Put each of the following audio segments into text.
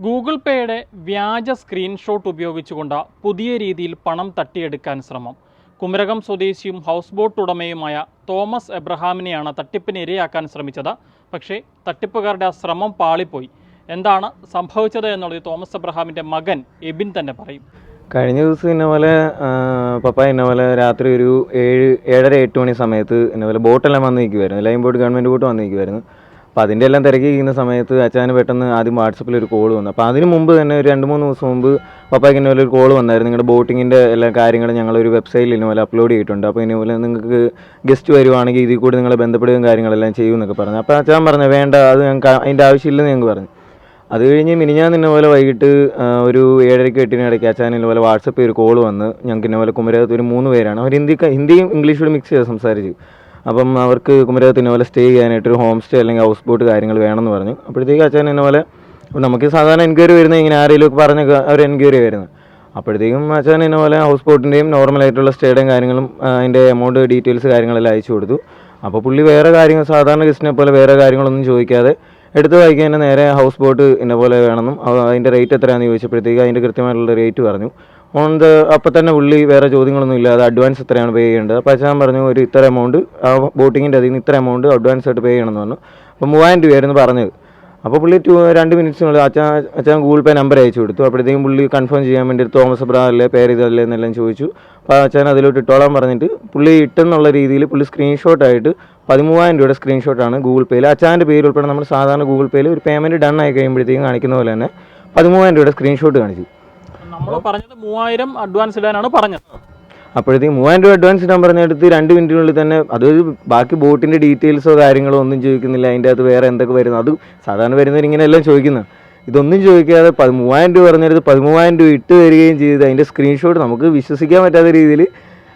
Google പേയുടെ വ്യാജ screenshot ഉപയോഗിച്ചുകൊണ്ട് പുതിയ രീതിയിൽ പണം തട്ടിയെടുക്കാൻ ശ്രമം. കുമരകം സ്വദേശിയും ഹൗസ് ബോട്ട് ഉടമയുമായ തോമസ് എബ്രഹാമിനെയാണ് തട്ടിപ്പിന് ഇരയാക്കാൻ ശ്രമിച്ചത്. പക്ഷേ തട്ടിപ്പുകാരുടെ ആ ശ്രമം പാളിപ്പോയി. എന്താണ് സംഭവിച്ചത് എന്നുള്ളത് തോമസ് എബ്രഹാമിൻ്റെ മകൻ എബിൻ തന്നെ പറയും. കഴിഞ്ഞ ദിവസം ഇന്നപോലെ പപ്പ ഇന്നപോലെ രാത്രി ഒരു 7:30-8 മണി സമയത്ത് ഇന്നപോലെ ബോട്ടെല്ലാം വന്ന് നിൽക്കുമായിരുന്നു. ലൈൻ ബോട്ട് ഗവൺമെൻറ് ബോട്ട് വന്ന് നിൽക്കുമായിരുന്നു. അപ്പോൾ അതിൻ്റെ എല്ലാം തിരക്കിയിരിക്കുന്ന സമയത്ത് അച്ഛന് പെട്ടെന്ന് ആദ്യം വാട്സപ്പിൽ ഒരു കോൾ വന്നു. അപ്പോൾ അതിന് മുമ്പ് തന്നെ ഒരു 2-3 ദിവസം മുമ്പ് പപ്പയ്ക്ക് ഇന്നപോലെ ഒരു കോൾ വന്നായിരുന്നു. നിങ്ങളുടെ ബോട്ടിങ്ങിൻ്റെ എല്ലാ കാര്യങ്ങളും ഞങ്ങളൊരു വെബ്സൈറ്റിൽ ഇന്നപോലെ അപ്ലോഡ് ചെയ്തിട്ടുണ്ട്. അപ്പോൾ ഇന്നപോലെ നിങ്ങൾക്ക് ഗസ്റ്റ് വരുവാണെങ്കിൽ ഇതിൽ കൂടി നിങ്ങളെ ബന്ധപ്പെടുകയും കാര്യങ്ങളെല്ലാം ചെയ്യുമെന്നൊക്കെ പറഞ്ഞു. അപ്പോൾ അച്ഛൻ പറഞ്ഞു വേണ്ട, അത് ഞങ്ങൾക്ക് അതിൻ്റെ ആവശ്യമില്ലെന്ന് ഞങ്ങൾക്ക് പറഞ്ഞു. അത് കഴിഞ്ഞ് മിനിഞ്ഞാന്ന് ഇന്നപോലെ വൈകിട്ട് ഒരു 7:30-8 ഇടയ്ക്ക് അച്ഛൻ ഇന്നപോലെ വാട്സപ്പിൽ ഒരു കോൾ വന്ന് ഞങ്ങൾക്ക് ഇന്നപോലെ കുമരകത്ത് ഒരു 3 പേരാണ്. അവർ ഹിന്ദിയും ഇംഗ്ലീഷും മിക്സ് ചെയ്ത് സംസാരിച്ചു. അപ്പം അവർക്ക് കുമരകത്ത് ഇന്നപോലെ സ്റ്റേ ചെയ്യാനായിട്ട് ഒരു ഹോം സ്റ്റേ അല്ലെങ്കിൽ ഹൗസ് ബോട്ട് കാര്യങ്ങൾ വേണമെന്ന് പറഞ്ഞു. അപ്പോഴത്തേക്ക് അച്ഛൻ ഇന്നപോലെ നമുക്ക് സാധാരണ എൻക്വയറി വരുന്നത് ഇങ്ങനെ ആരെങ്കിലും പറഞ്ഞ ഒരു എൻക്വയറി വരുന്നത്. അപ്പോഴത്തേക്കും അച്ഛൻ ഇന്നപോലെ ഹൗസ് ബോട്ടിൻ്റെയും നോർമലായിട്ടുള്ള സ്റ്റേയുടെയും കാര്യങ്ങളും അതിൻ്റെ എമൗണ്ട് ഡീറ്റെയിൽസ് കാര്യങ്ങളെല്ലാം അയച്ചു കൊടുത്തു. അപ്പോൾ പുള്ളി വേറെ കാര്യങ്ങൾ സാധാരണ ഗസ്റ്റിനെ പോലെ വേറെ കാര്യങ്ങളൊന്നും ചോദിക്കാതെ എടുത്ത് വായിക്കാൻ തന്നെ നേരെ ഹൗസ് ബോട്ട് ഇന്ന പോലെ വേണമെന്നും അതിൻ്റെ റേറ്റ് എത്രയാണെന്ന് ചോദിച്ചപ്പോഴത്തേക്ക് അതിൻ്റെ കൃത്യമായിട്ടുള്ള റേറ്റ് പറഞ്ഞു. അപ്പോൾ തന്നെ പുള്ളി വേറെ ചോദ്യങ്ങളൊന്നും ഇല്ലാതെ അഡ്വാൻസ് എത്രയാണ് പേ ചെയ്യേണ്ടത്. അപ്പോൾ അച്ഛൻ പറഞ്ഞു ഒരു ഇത്ര എമൗണ്ട് ആ ബോട്ടിങ്ങിൻ്റെ അതിൽ നിന്ന് ഇത്ര എമൗണ്ട് അഡ്വാൻസ് ആയിട്ട് പേ ചെയ്യണമെന്ന് പറഞ്ഞു. അപ്പോൾ 3000 രൂപയായിരുന്നു പറഞ്ഞത്. അപ്പോൾ പുള്ളി 2 മിനിറ്റ്സിനുള്ളിൽ അച്ഛൻ ഗൂഗിൾ പേ നമ്പർ അയച്ചു കൊടുത്തു. അപ്പോഴത്തേക്കും പുള്ളി കൺഫേം ചെയ്യാൻ വേണ്ടി തോമസ് എബ്രഹാം അല്ലേ പേര് ഇതല്ലേ എന്നെല്ലാം ചോദിച്ചു. അപ്പോൾ അച്ഛൻ അതിലോട്ട് ഇട്ടോളാൻ പറഞ്ഞിട്ട് പുള്ളി ഇട്ടെന്നുള്ള രീതിയിൽ പുള്ളി സ്ക്രീൻഷോട്ടായിട്ട് 13,000 രൂപയുടെ സ്ക്രീൻഷോട്ടാണ് ഗൂഗിൾ പേയിൽ അച്ഛൻ്റെ പേര് ഉൾപ്പെടെ നമ്മൾ സാധാരണ ഗൂഗിൾ പേയിൽ ഒരു പേയ്മെൻറ്റ് ഡൺ ആയി കഴിയുമ്പോഴത്തേക്കും കാണിക്കുന്ന പോലെ തന്നെ 13,000 രൂപയുടെ സ്ക്രീൻഷോട്ട് കാണിച്ചു. നമ്മൾ പറഞ്ഞത് 3000 അഡ്വാൻസ് ഇടാനാണ് പറഞ്ഞത്. അപ്പോഴത്തേക്കും 3000 രൂപ അഡ്വാൻസ് ഇടാൻ പറഞ്ഞെടുത്ത് 2 മിനിറ്റിനുള്ളിൽ തന്നെ അത് ബാക്കി ബോട്ടിൻ്റെ ഡീറ്റെയിൽസോ കാര്യങ്ങളോ ഒന്നും ചോദിക്കുന്നില്ല. അതിൻ്റെ അകത്ത് വേറെ എന്തൊക്കെ വരുന്നു, അത് സാധാരണ വരുന്നവർ ഇങ്ങനെയെല്ലാം ചോദിക്കുന്നത്. ഇതൊന്നും ചോദിക്കാതെ 3000 രൂപ പറഞ്ഞെടുത്ത് 13,000 രൂപ ഇട്ട് തരികയും ചെയ്ത് അതിൻ്റെ സ്ക്രീൻഷോട്ട് നമുക്ക് വിശ്വസിക്കാൻ പറ്റാത്ത രീതിയിൽ,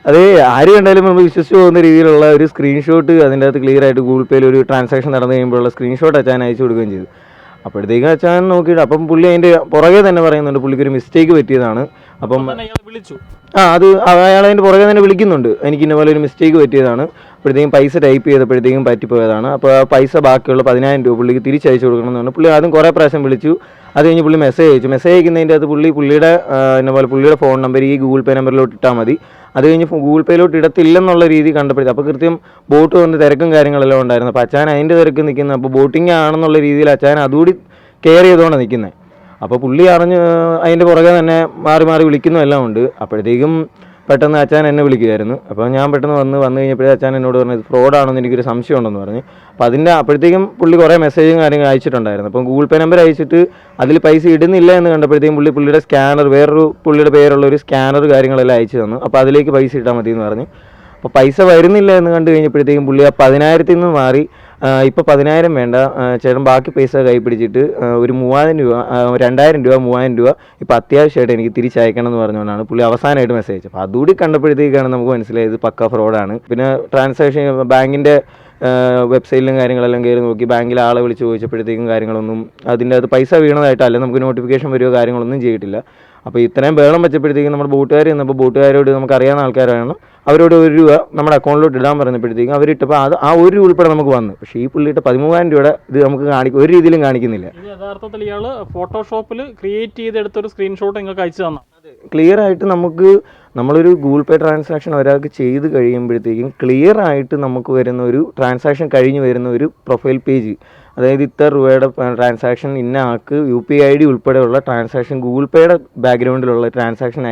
അത് ആര് കണ്ടാലും നമ്മൾ വിശ്വസിച്ച് പോകുന്ന രീതിയിലുള്ള ഒരു സ്ക്രീൻഷോട്ട് അതിൻ്റെ അകത്ത് ക്ലിയർ ആയിട്ട് ഗൂഗിൾ പേയിൽ ഒരു ട്രാൻസാക്ഷൻ നടന്നു കഴിയുമ്പോഴുള്ള സ്ക്രീൻഷോട്ട് അച്ഛൻ അയച്ചു കൊടുക്കുകയും ചെയ്തു. അപ്പോഴത്തേക്കും അച്ഛൻ നോക്കിയിട്ട് അപ്പം പുള്ളി അതിൻ്റെ പുറകെ തന്നെ പറയുന്നുണ്ട് പുള്ളിക്കൊരു മിസ്റ്റേക്ക് പറ്റിയതാണ്. അപ്പം വിളിച്ചു അത് അയാൾ അതിൻ്റെ പുറകെ തന്നെ വിളിക്കുന്നുണ്ട്, എനിക്ക് ഇന്ന പോലെ ഒരു മിസ്റ്റേക്ക് പറ്റിയതാണ്. അപ്പോഴത്തേക്കും പൈസ ടൈപ്പ് ചെയ്തപ്പോഴത്തേക്കും പറ്റിപ്പോയതാണ്. അപ്പോൾ ആ പൈസ ബാക്കിയുള്ള 10,000 രൂപ പുള്ളിക്ക് തിരിച്ചയച്ചു കൊടുക്കണം എന്ന് പറഞ്ഞു. പുള്ളി ആദ്യം കുറേ പ്രാവശ്യം വിളിച്ചു. അത് കഴിഞ്ഞ് പുള്ളി മെസ്സേജ് അയക്കുന്നതിൻ്റെ അകത്ത് പുള്ളിയുടെ ഫോൺ നമ്പർ ഈ ഗൂഗിൾ പേ നമ്പറിലോട്ട് ഇട്ടാൽ മതി. അത് കഴിഞ്ഞ് ഗൂഗിൾ പേയിലോട്ട് ഇടത്തില്ലെന്നുള്ള രീതി കണ്ടപ്പോഴത്തേക്കും അപ്പോൾ കൃത്യം ബോട്ട് വന്ന് തിരക്കും കാര്യങ്ങളെല്ലാം ഉണ്ടായിരുന്നു. അപ്പോൾ അച്ഛൻ അതിൻ്റെ തിരക്ക് നിൽക്കുന്നത്. അപ്പോൾ ബോട്ടിംഗ് ആണെന്നുള്ള രീതിയിൽ അച്ഛൻ അതുകൂടി കെയർ ചെയ്തുകൊണ്ട് നിൽക്കുന്നത്. അപ്പോൾ പുള്ളി അറിഞ്ഞ് അതിൻ്റെ പുറകെ തന്നെ മാറി മാറി വിളിക്കുന്നതെല്ലാം ഉണ്ട്. അപ്പോഴത്തേക്കും പെട്ടെന്ന് അച്ഛൻ എന്നെ വിളിക്കുമായിരുന്നു. അപ്പോൾ ഞാൻ പെട്ടെന്ന് വന്നു കഴിഞ്ഞപ്പോഴേ അച്ഛൻ എന്നോട് പറഞ്ഞത് ഫ്രോഡാണെന്ന് എനിക്കൊരു സംശയം ഉണ്ടെന്ന് പറഞ്ഞു. അപ്പോൾ അപ്പോഴത്തേക്കും പുള്ളി കുറേ മെസ്സേജും കാര്യങ്ങൾ അയച്ചിട്ടുണ്ടായിരുന്നു. അപ്പം ഗൂഗിൾ പേ നമ്പർ അയച്ചിട്ട് അതിൽ പൈസ ഇടുന്നില്ല എന്ന് കണ്ടപ്പോഴത്തേക്കും പുള്ളിയുടെ സ്കാനർ വേറൊരു പുള്ളിയുടെ പേരുള്ള ഒരു സ്കാനർ കാര്യങ്ങളെല്ലാം അയച്ചു തന്നു. അപ്പോൾ അതിലേക്ക് പൈസ ഇട്ടാൽ മതി എന്ന് പറഞ്ഞു. അപ്പോൾ പൈസ വരുന്നില്ല എന്ന് കണ്ടു കഴിഞ്ഞപ്പോഴത്തേക്കും പുള്ളി ആ 10,000 നിന്ന് മാറി ഇപ്പോൾ 10,000 വേണ്ട ചേട്ടൻ ബാക്കി പൈസ കൈ പിടിച്ചിട്ട് ഒരു 3,000 രൂപ 2,000 രൂപ 3,000 രൂപ ഇപ്പോൾ അത്യാവശ്യമായിട്ട് എനിക്ക് തിരിച്ചയക്കണം എന്ന് പറഞ്ഞുകൊണ്ടാണ് പുള്ളി അവസാനമായിട്ട് മെസ്സേജ് അയച്ചത്. അപ്പോൾ അതുകൂടി കണ്ടപ്പോഴത്തേക്കാണ് നമുക്ക് മനസ്സിലായത് പക്ക ഫ്രോഡാണ്. പിന്നെ ട്രാൻസാക്ഷൻ ബാങ്കിൻ്റെ വെബ്സൈറ്റിലും കാര്യങ്ങളെല്ലാം കയറി നോക്കി ബാങ്കിൽ ആളെ വിളിച്ച് ചോദിച്ചപ്പോഴത്തേക്കും കാര്യങ്ങളൊന്നും അതിൻ്റെ അകത്ത് പൈസ വീണതായിട്ടല്ല, നമുക്ക് നോട്ടിഫിക്കേഷൻ വരികയോ കാര്യങ്ങളൊന്നും ചെയ്തിട്ടില്ല. അപ്പോൾ ഇത്രയും ബഹളം വെച്ചപ്പോഴത്തേക്കും നമ്മുടെ ബോട്ടുകാർ ചെന്നപ്പോൾ ബോട്ടുകാരോട് നമുക്കറിയാവുന്ന ആൾക്കാരാണ്, അവരോട് 1 രൂപ നമ്മുടെ അക്കൗണ്ടിലോട്ട് ഇടാൻ പറഞ്ഞപ്പോഴത്തേക്കും അവരിട്ടപ്പോൾ അത് ആ 1 രൂപ ഉൾപ്പെടെ നമുക്ക് വന്നു. പക്ഷേ ഈ പുള്ളിയിട്ട് 13,000 രൂപയുടെ ഇത് നമുക്ക് ഒരു രീതിയിലും കാണിക്കുന്നില്ല. യഥാർത്ഥത്തിൽ ഇയാൾ ഫോട്ടോഷോപ്പിൽ ക്രിയേറ്റ് ചെയ്തെടുത്തൊരു സ്ക്രീൻഷോട്ട് നിങ്ങൾക്ക് അയച്ചു തന്നു. ക്ലിയർ ആയിട്ട് നമ്മളൊരു ഗൂഗിൾ പേ ട്രാൻസാക്ഷൻ ഒരാൾക്ക് ചെയ്ത് കഴിയുമ്പോഴത്തേക്കും ക്ലിയർ ആയിട്ട് നമുക്ക് വരുന്ന ഒരു ട്രാൻസാക്ഷൻ കഴിഞ്ഞ് വരുന്ന ഒരു പ്രൊഫൈൽ പേജ്, അതായത് ഇത്ര രൂപയുടെ ട്രാൻസാക്ഷൻ ഇന്ന ആൾക്ക് UPI ID ഉൾപ്പെടെയുള്ള ട്രാൻസാക്ഷൻ ഗൂഗിൾ പേയുടെ ബാക്ക്ഗ്രൗണ്ടിലുള്ള ട്രാൻസാക്ഷൻ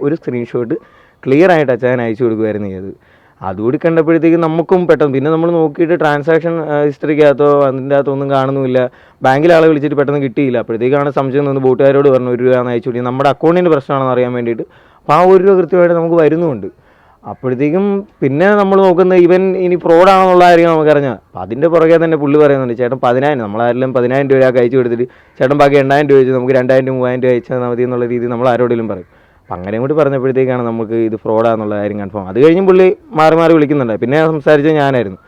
ഒരു സ്ക്രീൻഷോട്ട് ക്ലിയർ ആയിട്ട് അച്ഛൻ അയച്ചു കൊടുക്കുമായിരുന്നു ചെയ്തത്. അതുകൂടി കണ്ടപ്പോഴത്തേക്കും നമുക്കും പെട്ടെന്ന് പിന്നെ നമ്മൾ നോക്കിയിട്ട് ട്രാൻസാക്ഷൻ ഹിസ്റ്ററിക്കകത്തോ അതിൻ്റെ അകത്തൊന്നും കാണുന്നുമില്ല. ബാങ്കിൽ ആളെ വിളിച്ചിട്ട് പെട്ടെന്ന് കിട്ടിയില്ല. അപ്പോഴത്തേക്കാണ് സംശയം തോന്നുന്നു ബോട്ടുകാരോട് പറഞ്ഞു 1 രൂപ അയച്ചു കൊടുക്കുക, നമ്മുടെ അക്കൗണ്ടിൻ്റെ പ്രശ്നമാണെന്ന് അറിയാൻ വേണ്ടിയിട്ട്. അപ്പോൾ ആ 1 രൂപ കൃത്യമായിട്ട് നമുക്ക് വരുന്നുമുണ്ട്. അപ്പോഴത്തേക്കും പിന്നെ നമ്മൾ നോക്കുന്നത് ഇവൻ ഇനി ഫ്രോഡാണെന്നുള്ള കാര്യം നമുക്കറിഞ്ഞാൽ അപ്പോൾ അതിൻ്റെ പുറകെ തന്നെ പുള്ളി പറയുന്നുണ്ട് ചേട്ടൻ 10,000 നമ്മളാരെങ്കിലും 10,000 രൂപ അയച്ചു കൊടുത്തിട്ട് ചേട്ടൻ ബാക്കി 8,000 രൂപ വെച്ച് നമുക്ക് 2,000 3,000 രൂപ അയച്ചാൽ മതി എന്നുള്ള രീതി നമ്മൾ ആരോടെങ്കിലും പറയും. അപ്പം അങ്ങനെ കൂടി പറഞ്ഞപ്പോഴത്തേക്കാണ് നമുക്ക് ഇത് ഫ്രോഡാന്നുള്ള കാര്യം കൺഫേം. അത് കഴിഞ്ഞും പുള്ളി മാറി മാറി വിളിക്കുന്നുണ്ട്. പിന്നെ സംസാരിച്ചത് ഞാനായിരുന്നു.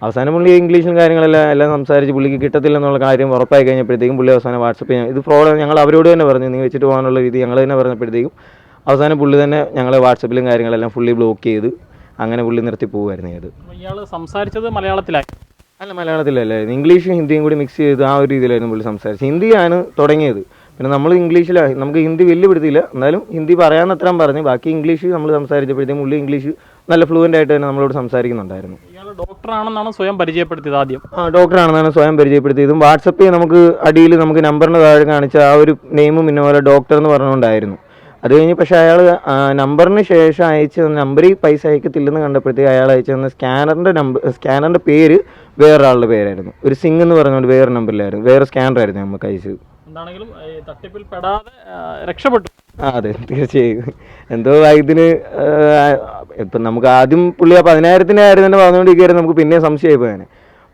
അവസാനം പുള്ളി ഇംഗ്ലീഷും കാര്യങ്ങളെല്ലാം സംസാരിച്ച് പുള്ളിക്ക് കിട്ടത്തില്ലെന്നുള്ള കാര്യം ഉറപ്പായി കഴിഞ്ഞപ്പോഴത്തേക്കും പുള്ളി അവസാനം വാട്സപ്പ് ഇത് ഫ്രോഡ് ഞങ്ങൾ അവരോട് തന്നെ പറഞ്ഞു, നീ വെച്ചിട്ട് പോകാനുള്ള രീതി ഞങ്ങൾ തന്നെ പറഞ്ഞപ്പോഴത്തേക്കും അവസാനം പുള്ളി തന്നെ ഞങ്ങൾ വാട്സപ്പിലും കാര്യങ്ങളെല്ലാം ഫുള്ളി ബ്ലോക്ക് ചെയ്ത് അങ്ങനെ പുള്ളി നിർത്തി പോകുമായിരുന്നു. ഇത് ഇയാൾ സംസാരിച്ചത് മലയാളത്തിലായി? അല്ല, മലയാളത്തിലല്ലേ, ഇംഗ്ലീഷും ഹിന്ദിയും കൂടി മിക്സ് ചെയ്ത് ആ ഒരു രീതിയിലായിരുന്നു പുള്ളി സംസാരിച്ചത്. ഹിന്ദിയാണ് തുടങ്ങിയത്, പിന്നെ നമ്മൾ ഇംഗ്ലീഷിലാണ്, നമുക്ക് ഹിന്ദി വലിയ പിടുത്തില്ല, എന്നാലും ഹിന്ദി പറയാമെന്നത്രയും പറഞ്ഞു. ബാക്കി ഇംഗ്ലീഷ് നമ്മൾ സംസാരിച്ചപ്പോഴത്തേക്കും പുള്ളി ഇംഗ്ലീഷ് നല്ല ഫ്ലുവൻ്റ് ആയിട്ട് തന്നെ നമ്മളോട് സംസാരിക്കുന്നുണ്ടായിരുന്നു. ഇയാൾ ഡോക്ടറാണെന്നാണ് സ്വയം പരിചയപ്പെടുത്തിയത് ആദ്യം. ഡോക്ടറാണെന്നാണ് സ്വയം പരിചയപ്പെടുത്തിയതും. വാട്സപ്പിൽ നമുക്ക് അടിയിൽ നമുക്ക് നമ്പറിന് താഴെ കാണിച്ച ആ ഒരു നെയിമും പിന്നെ പോലെ ഡോക്ടർ എന്ന് പറഞ്ഞുകൊണ്ടായിരുന്നു. അത് കഴിഞ്ഞ് പക്ഷേ അയാൾ നമ്പറിന് ശേഷം അയച്ച നമ്പറിൽ പൈസ അയക്കത്തില്ലെന്ന് കണ്ടപ്പോഴത്തേക്ക് അയാൾ അയച്ചു തന്ന സ്കാനറിൻ്റെ പേര് വേറൊരാളുടെ പേരായിരുന്നു. ഒരു സിംഗ് എന്ന് പറഞ്ഞുകൊണ്ട് വേറെ നമ്പറിലായിരുന്നു, വേറെ സ്കാനറായിരുന്നു നമുക്ക് അയച്ചത്. എന്താണെങ്കിലും തട്ടിപ്പിൽ പെടാതെ രക്ഷപ്പെട്ടു. അതെ, തീർച്ചയായും. എന്തോ ഇതിന് ഇപ്പം നമുക്ക് ആദ്യം പുള്ളി ആ 10,000-ൻ്റെ കാര്യം തന്നെ പറഞ്ഞുകൊണ്ടിരിക്കുകയായിരുന്നു. നമുക്ക് പിന്നെ സംശയമായി പോയാനെ.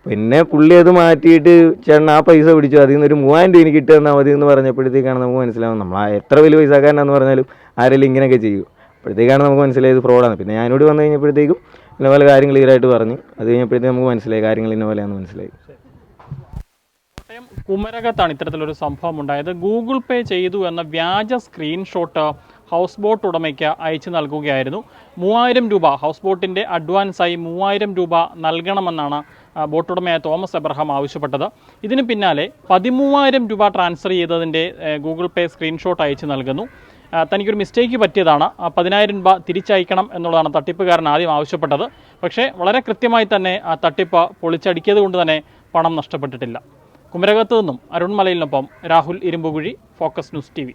പിന്നെ പുള്ളി അത് മാറ്റിയിട്ട് ചേട്ടൻ ആ പൈസ പിടിച്ചു, അതിൽ നിന്ന് ഒരു 3,000 രൂപ എനിക്ക് ഇട്ട് തന്നാൽ മതി എന്ന് പറഞ്ഞപ്പോഴത്തേക്കാണ് നമുക്ക് മനസ്സിലാവും നമ്മൾ എത്ര വലിയ പൈസക്കാരനാന്ന് പറഞ്ഞാലും ആരെങ്കിലും ഇങ്ങനെയൊക്കെ ചെയ്യും. അപ്പോഴത്തേക്കാണ് നമുക്ക് മനസ്സിലായത് ഫ്രോഡാണ്. പിന്നെ ഞാനോട് വന്നു കഴിഞ്ഞപ്പോഴത്തേക്കും ഇന്ന പോലെ കാര്യങ്ങൾ ക്ലിയറായിട്ട് പറഞ്ഞു. അത് കഴിഞ്ഞപ്പോഴത്തേക്കും നമുക്ക് മനസ്സിലായി കാര്യങ്ങൾ ഇന്ന പോലെയാണെന്ന് മനസ്സിലായി. കുമരകത്താണ് ഇത്തരത്തിലൊരു സംഭവം ഉണ്ടായത്. ഗൂഗിൾ പേ ചെയ്തു എന്ന വ്യാജ സ്ക്രീൻഷോട്ട് ഹൗസ് ബോട്ട് ഉടമയ്ക്ക് അയച്ചു നൽകുകയായിരുന്നു. 3,000 രൂപ ഹൗസ് ബോട്ടിൻ്റെ അഡ്വാൻസായി 3,000 രൂപ നൽകണമെന്നാണ് ബോട്ട് ഉടമയായ തോമസ് എബ്രഹാം ആവശ്യപ്പെട്ടത്. ഇതിന് പിന്നാലെ 13,000 രൂപ ട്രാൻസ്ഫർ ചെയ്തതിൻ്റെ ഗൂഗിൾ പേ സ്ക്രീൻഷോട്ട് അയച്ചു നൽകുന്നു. തനിക്കൊരു മിസ്റ്റേക്ക് പറ്റിയതാണ്, 10,000 രൂപ തിരിച്ചയക്കണം എന്നുള്ളതാണ് തട്ടിപ്പുകാരൻ ആദ്യം ആവശ്യപ്പെട്ടത്. പക്ഷേ വളരെ കൃത്യമായി തന്നെ ആ തട്ടിപ്പ് പൊളിച്ചടുക്കിയത് കൊണ്ട് തന്നെ പണം നഷ്ടപ്പെട്ടിട്ടില്ല. കുമരകത്ത് നിന്നും അരുൺ മലയിലിനൊപ്പം Rahul Irumbukuzhi, focus news TV.